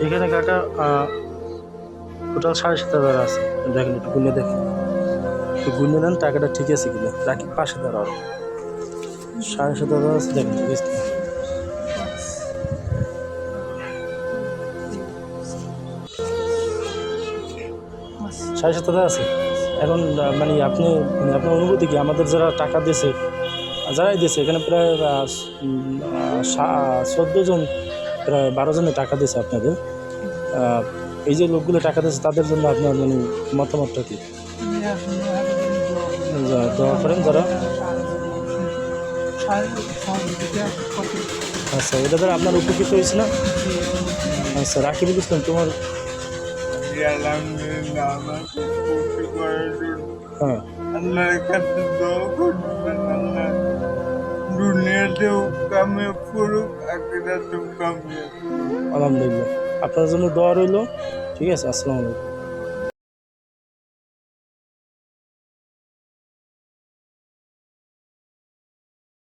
এখানে কাকা টোটাল 7,500 আছে। দেখেন একটু গুনে দেখেন, একটু গুনে নেন টাকাটা ঠিক আছে কিনা। রাখি পাশে দাঁড়াও, 7,500 আছে, দেখেন ঠিক আছে কিনা। 7,500 আছে। এখন মানে আপনি মানে আপনার অনুভূতি কি? আমাদের যারা টাকা দিয়েছে, যারাই দিয়েছে এখানে প্রায় 14 জন, প্রায় 12 জনের টাকা দিয়েছে আপনাদের। এই যে লোকগুলো টাকা দিয়েছে তাদের জন্য আপনার মানে মতামতটা কি? দোয়া করেন যারা। আচ্ছা, এটা দ্বারা আপনার উপকৃত হয়েছে না? আচ্ছা, রাকিবুল ইসলাম তোমার। হ্যাঁ, আল্লাহর কাছে দোয়া করবেন, আল্লাহ দুনিয়াতেও কামিয়াব করুক, আখিরাতেও কামিয়াব। আলহামদুলিল্লাহ, আপনার জন্য দোয়া রইল। ঠিক আছে, আসসালামু আলাইকুম।